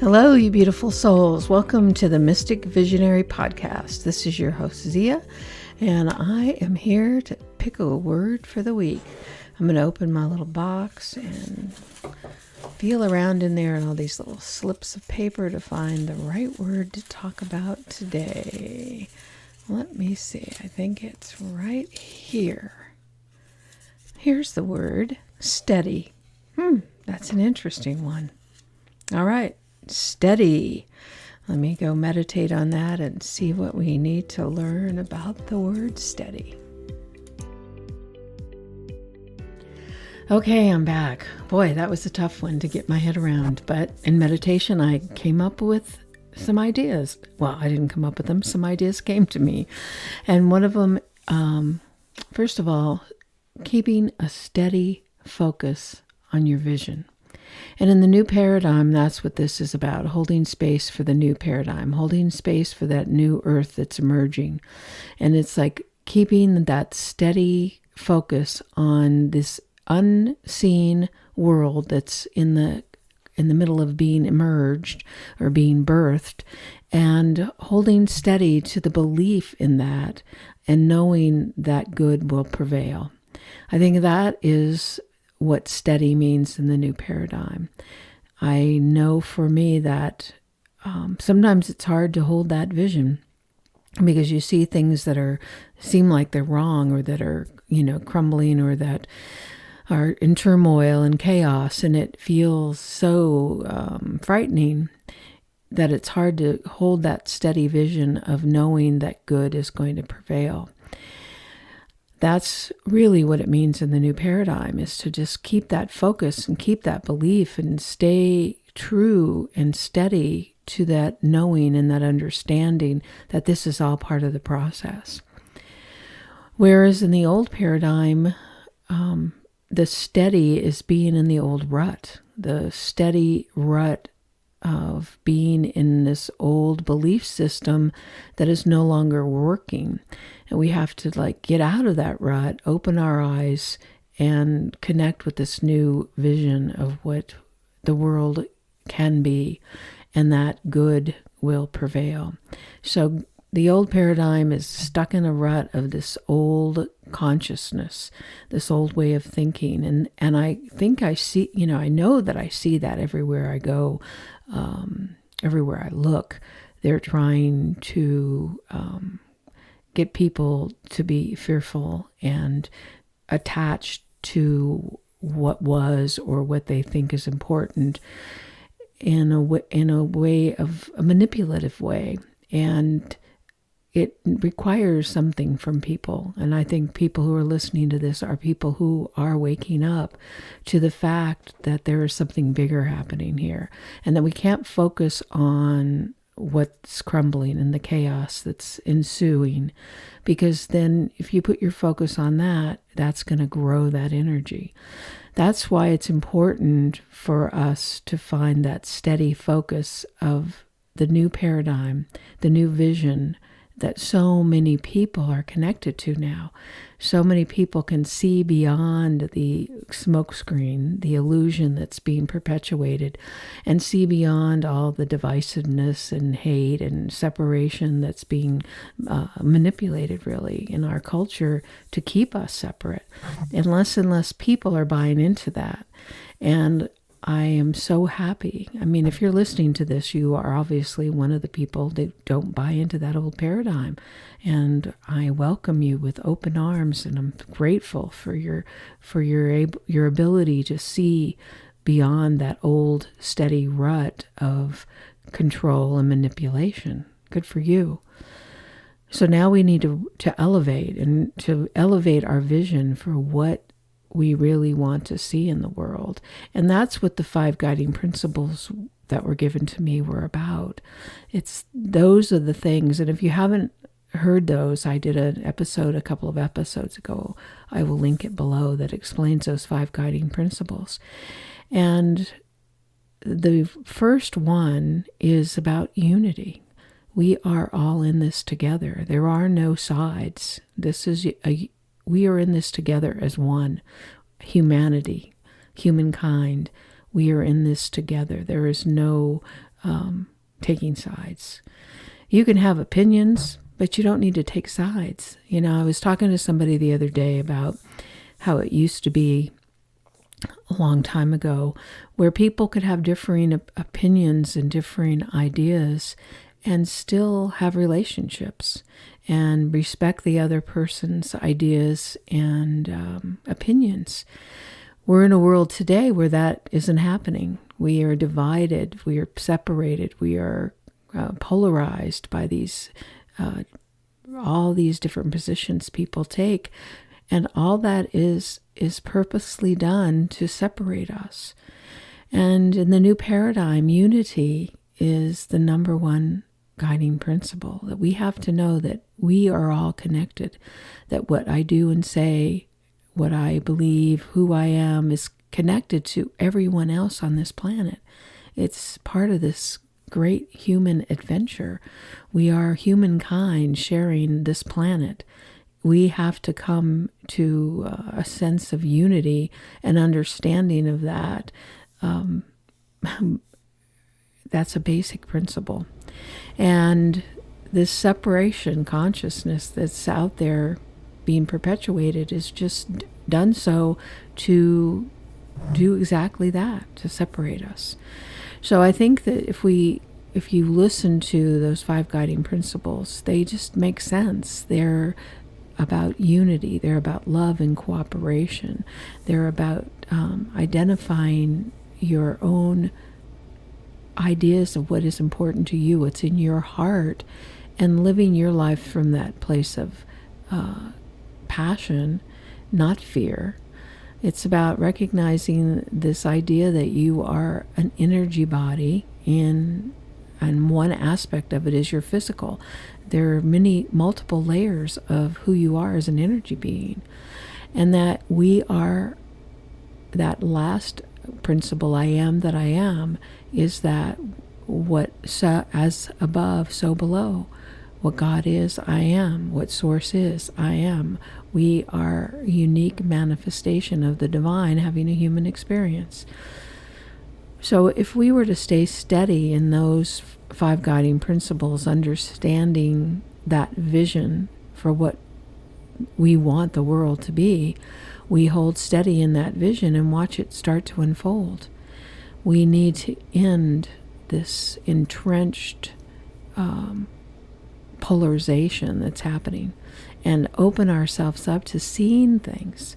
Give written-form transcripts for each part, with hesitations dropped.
Hello, you beautiful souls. Welcome to the Mystic Visionary Podcast. This is your host, Zia, and I am here to pick a word for the week. I'm going to open my little box and feel around in there and all these little slips of paper to find the right word to talk about today. Let me see. I think it's right here. Here's the word, steady. That's an interesting one. All right. Steady. Let me go meditate on that and see what we need to learn about the word steady. Okay, I'm back. Boy, that was a tough one to get my head around. But in meditation, I came up with some ideas. Well, I didn't come up with them. Some ideas came to me. And one of them, first of all, keeping a steady focus on your vision. And in the new paradigm, that's what this is about, holding space for the new paradigm, holding space for that new earth that's emerging. And it's like keeping that steady focus on this unseen world that's in the middle of being emerged or being birthed, and holding steady to the belief in that and knowing that good will prevail. I think that is what steady means in the new paradigm. I know for me that sometimes it's hard to hold that vision because you see things that seem like they're wrong or that are, crumbling or that are in turmoil and chaos, and it feels so frightening that it's hard to hold that steady vision of knowing that good is going to prevail. That's really what it means in the new paradigm, is to just keep that focus and keep that belief and stay true and steady to that knowing and that understanding that this is all part of the process. Whereas in the old paradigm, the steady is being in the old rut, the steady rut of being in this old belief system that is no longer working. And we have to get out of that rut, open our eyes, and connect with this new vision of what the world can be, and that good will prevail. So the old paradigm is stuck in a rut of this old consciousness, this old way of thinking. And I think I see, I know that I see that everywhere I go, everywhere I look. They're trying to get people to be fearful and attached to what was or what they think is important in a way of a manipulative way. And it requires something from people. And I think people who are listening to this are people who are waking up to the fact that there is something bigger happening here, and that we can't focus on what's crumbling and the chaos that's ensuing, because then if you put your focus on that, that's going to grow that energy. That's why it's important for us to find that steady focus of the new paradigm, the new vision that so many people are connected to now. So many people can see beyond the smokescreen, the illusion that's being perpetuated, and see beyond all the divisiveness and hate and separation that's being manipulated really in our culture to keep us separate. And less people are buying into that. And I am so happy. I mean, if you're listening to this, you are obviously one of the people that don't buy into that old paradigm. And I welcome you with open arms, and I'm grateful for your ability to see beyond that old steady rut of control and manipulation. Good for you. So now we need to elevate our vision for what we really want to see in the world. And that's what the 5 guiding principles that were given to me were about. Those are the things. And if you haven't heard those, I did an episode a couple of episodes ago. I will link it below, that explains those 5 guiding principles. And the first one is about unity. We are all in this together. There are no sides. We are in this together as one. Humanity, humankind, we are in this together. There is no taking sides. You can have opinions, but you don't need to take sides. I was talking to somebody the other day about how it used to be a long time ago where people could have differing opinions and differing ideas and still have relationships and respect the other person's ideas and opinions. We're in a world today where that isn't happening. We are divided, we are separated, we are polarized by these all these different positions people take, and all that is purposely done to separate us. And in the new paradigm, unity is the number one guiding principle, that we have to know that we are all connected, that what I do and say, what I believe, who I am, is connected to everyone else on this planet. It's part of this great human adventure. We are humankind sharing this planet. We have to come to a sense of unity and understanding of that. That's a basic principle. And this separation consciousness that's out there being perpetuated is just done so to do exactly that, to separate us. So I think that if you listen to those 5 guiding principles, they just make sense. They're about unity. They're about love and cooperation. They're about identifying your own ideas of what is important to you, what's in your heart, and living your life from that place of passion, not fear. It's about recognizing this idea that you are an energy body, and one aspect of it is your physical. There are multiple layers of who you are as an energy being, and that we are that last principle, I am that I am, is that what as above, so below. What God is, I am. What Source is, I am. We are a unique manifestation of the divine having a human experience. So if we were to stay steady in those 5 guiding principles, understanding that vision for what we want the world to be, we hold steady in that vision and watch it start to unfold. We need to end this entrenched polarization that's happening and open ourselves up to seeing things.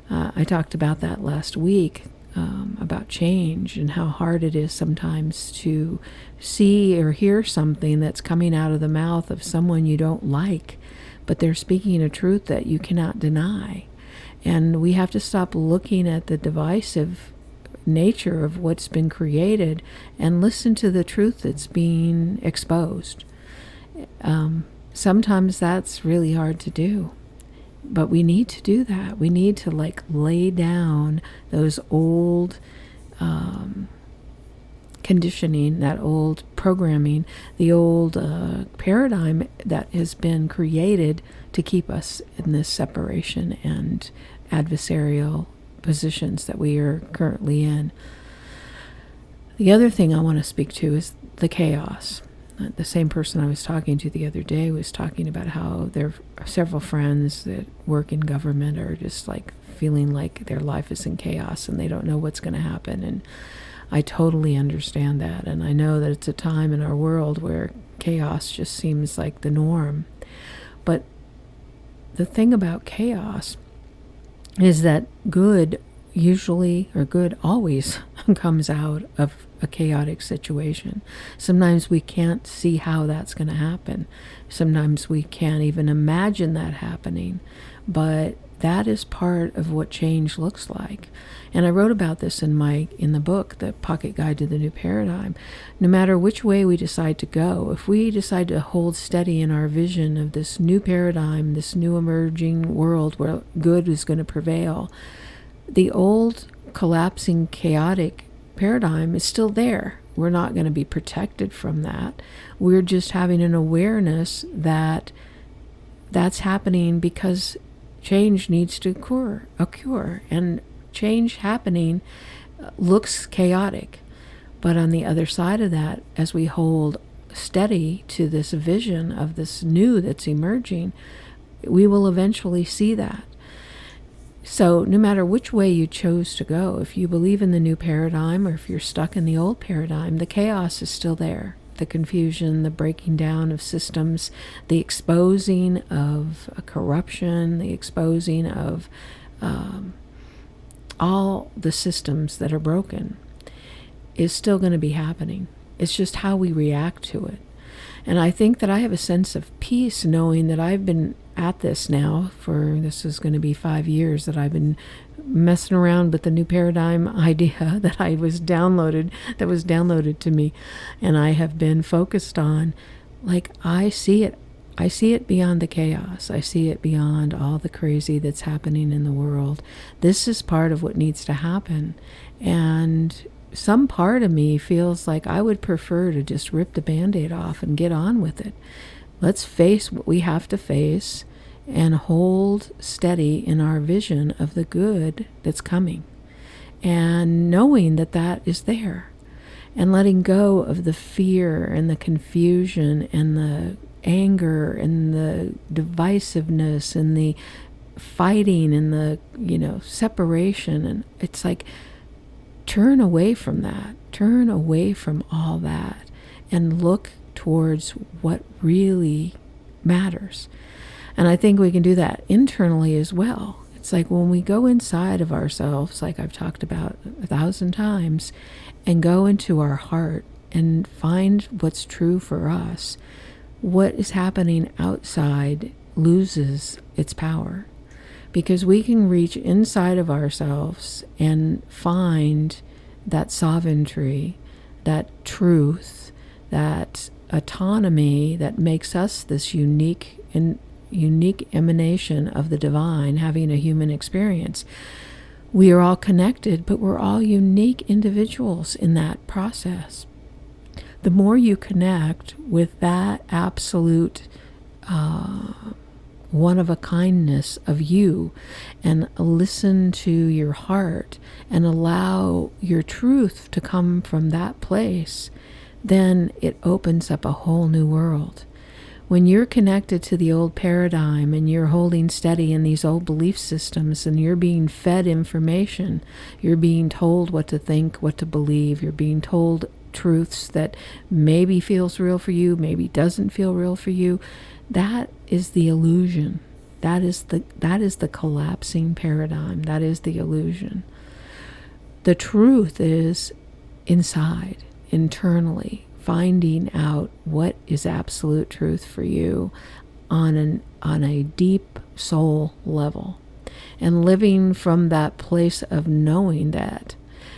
I talked about that last week, about change and how hard it is sometimes to see or hear something that's coming out of the mouth of someone you don't like, but they're speaking a truth that you cannot deny. And we have to stop looking at the divisive nature of what's been created and listen to the truth that's being exposed. Sometimes that's really hard to do, but we need to do that. We need to lay down those old conditioning, that old programming, the old paradigm that has been created to keep us in this separation and adversarial positions that we are currently in. The other thing I want to speak to is the chaos. The same person I was talking to the other day was talking about how there are several friends that work in government are just feeling like their life is in chaos and they don't know what's going to happen. And I totally understand that. And I know that it's a time in our world where chaos just seems like the norm. But the thing about chaos is that good usually, or good always, comes out of a chaotic situation. Sometimes we can't see how that's going to happen. Sometimes we can't even imagine that happening. But that is part of what change looks like. And I wrote about this in the book, The Pocket Guide to the New Paradigm. No matter which way we decide to go, if we decide to hold steady in our vision of this new paradigm, this new emerging world where good is going to prevail, the old collapsing chaotic paradigm is still there. We're not going to be protected from that. We're just having an awareness that that's happening because change needs to occur. And change happening looks chaotic. But on the other side of that, as we hold steady to this vision of this new that's emerging, we will eventually see that. So no matter which way you chose to go, if you believe in the new paradigm or if you're stuck in the old paradigm, the chaos is still there. The confusion, the breaking down of systems, the exposing of corruption, the exposing of all the systems that are broken is still going to be happening. It's just how we react to it. And I think that I have a sense of peace knowing that I've been at this now for, this is going to be 5 years that I've been messing around with the new paradigm idea that was downloaded to me. And I have been focused on, like, I see it beyond the chaos. I see it beyond all the crazy that's happening in the world. This is part of what needs to happen. And some part of me feels like I would prefer to just rip the Band-Aid off and get on with it. Let's face what we have to face and hold steady in our vision of the good that's coming. And knowing that that is there. And letting go of the fear and the confusion and the anger and the divisiveness and the fighting and the, separation. And it's like, turn away from that. Turn away from all that and look towards what really matters. And I think we can do that internally as well. It's like when we go inside of ourselves, like I've talked about 1,000 times, and go into our heart and find what's true for us, what is happening outside loses its power. Because we can reach inside of ourselves and find that sovereignty, that truth, that autonomy that makes us this unique emanation of the divine having a human experience. We are all connected, but we're all unique individuals in that process. The more you connect with that absolute one-of-a-kindness of you and listen to your heart and allow your truth to come from that place, then it opens up a whole new world. When you're connected to the old paradigm and you're holding steady in these old belief systems and you're being fed information, you're being told what to think, what to believe, you're being told truths that maybe feels real for you, maybe doesn't feel real for you, that is the illusion. That is the collapsing paradigm. That is the illusion. The truth is inside, internally, finding out what is absolute truth for you on a deep soul level, and living from that place of knowing that.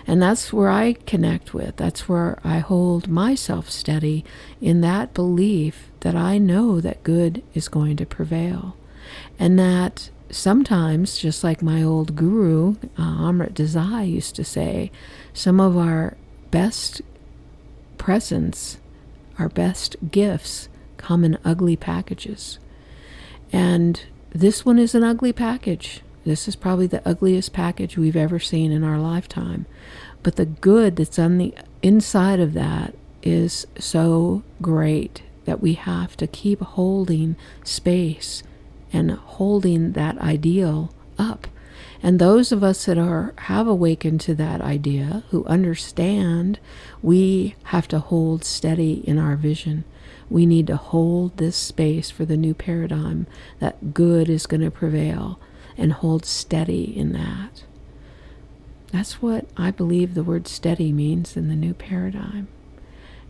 And that's where I connect with. That's where I hold myself steady in that belief that I know that good is going to prevail. And that sometimes, just like my old guru, Amrit Desai, used to say, some of our best presents, our best gifts come in ugly packages. And this one is an ugly package. This is probably the ugliest package we've ever seen in our lifetime. But the good that's on the inside of that is so great that we have to keep holding space and holding that ideal up. And those of us that have awakened to that idea, who understand we have to hold steady in our vision. We need to hold this space for the new paradigm, that good is going to prevail, and hold steady in that. That's what I believe the word steady means in the new paradigm.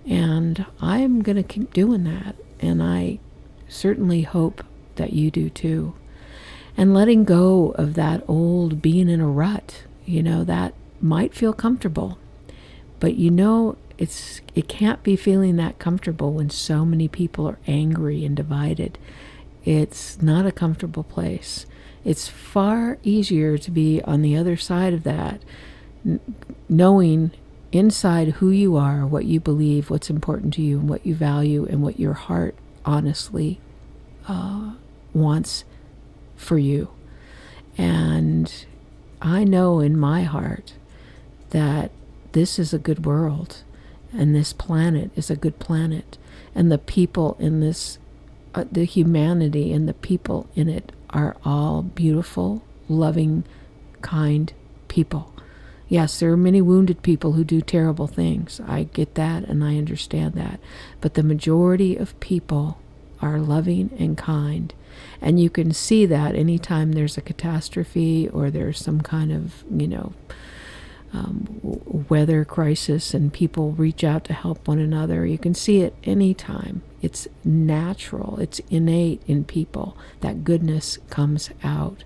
And I'm going to keep doing that. And I certainly hope that you do too. And letting go of that old being in a rut, that might feel comfortable. But it can't be feeling that comfortable when so many people are angry and divided. It's not a comfortable place. It's far easier to be on the other side of that, knowing inside who you are, what you believe, what's important to you, and what you value, and what your heart honestly wants for you. And I know in my heart that this is a good world. And this planet is a good planet. And the people in this, the humanity and the people in it are all beautiful, loving, kind people. Yes, there are many wounded people who do terrible things. I get that and I understand that. But the majority of people are loving and kind. And you can see that anytime there's a catastrophe or there's some kind of, weather crisis and people reach out to help one another. You can see it anytime. It's natural. It's innate in people. That goodness comes out.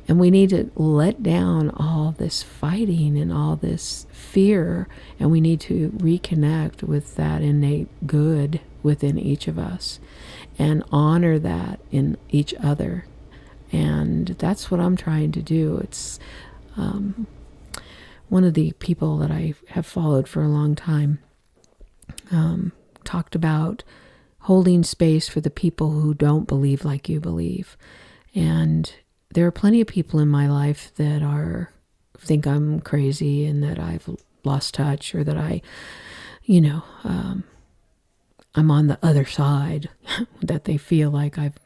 And we need to let down all this fighting and all this fear, and we need to reconnect with that innate good within each of us and honor that in each other. And that's what I'm trying to do. It's one of the people that I have followed for a long time talked about holding space for the people who don't believe like you believe. And there are plenty of people in my life that think I'm crazy and that I've lost touch, or that I'm on the other side, that they feel like I've,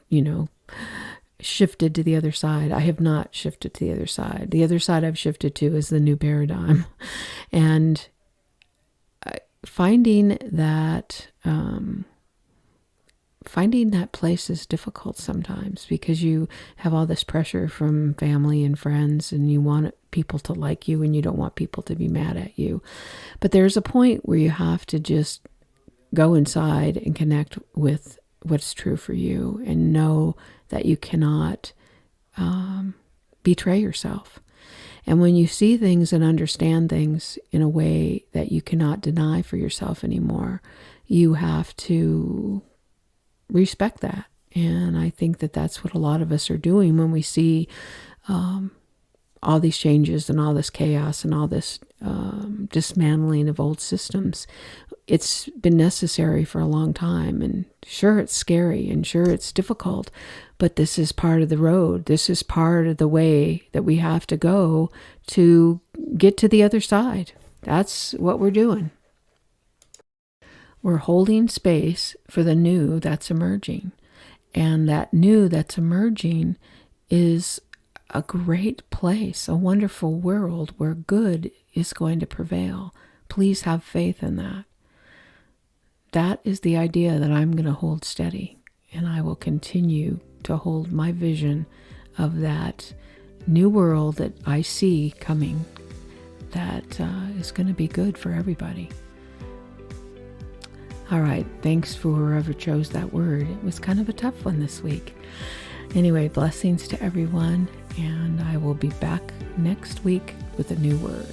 shifted to the other side. I have not shifted to the other side. The other side I've shifted to is the new paradigm. And finding that place is difficult sometimes, because you have all this pressure from family and friends, and you want people to like you and you don't want people to be mad at you. But there's a point where you have to just go inside and connect with what's true for you, and know that you cannot betray yourself. And when you see things and understand things in a way that you cannot deny for yourself anymore, you have to respect that. And I think that that's what a lot of us are doing when we see all these changes and all this chaos and all this dismantling of old systems. It's been necessary for a long time, and sure, it's scary, and sure, it's difficult, but this is part of the road. This is part of the way that we have to go to get to the other side. That's what we're doing. We're holding space for the new that's emerging, and that new that's emerging is a great place, a wonderful world where good is going to prevail. Please have faith in that. That is the idea that I'm going to hold steady, and I will continue to hold my vision of that new world that I see coming, that is going to be good for everybody. All right, thanks for whoever chose that word. It was kind of a tough one this week. Anyway, blessings to everyone, and I will be back next week with a new word.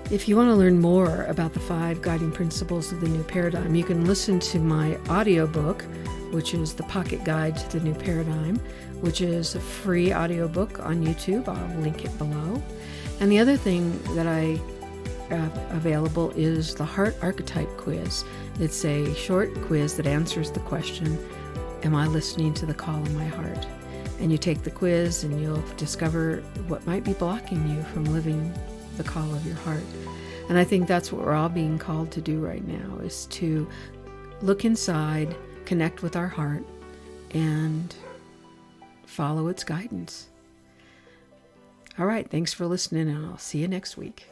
If you want to learn more about the 5 guiding principles of the new paradigm, you can listen to my audiobook, which is the Pocket Guide to the New Paradigm, which is a free audiobook on YouTube. I'll link it below. And the other thing that I have available is the Heart Archetype Quiz. It's a short quiz that answers the question, am I listening to the call of my heart? And you take the quiz and you'll discover what might be blocking you from living the call of your heart. And I think that's what we're all being called to do right now, is to look inside, connect with our heart, and follow its guidance. All right, thanks for listening, and I'll see you next week.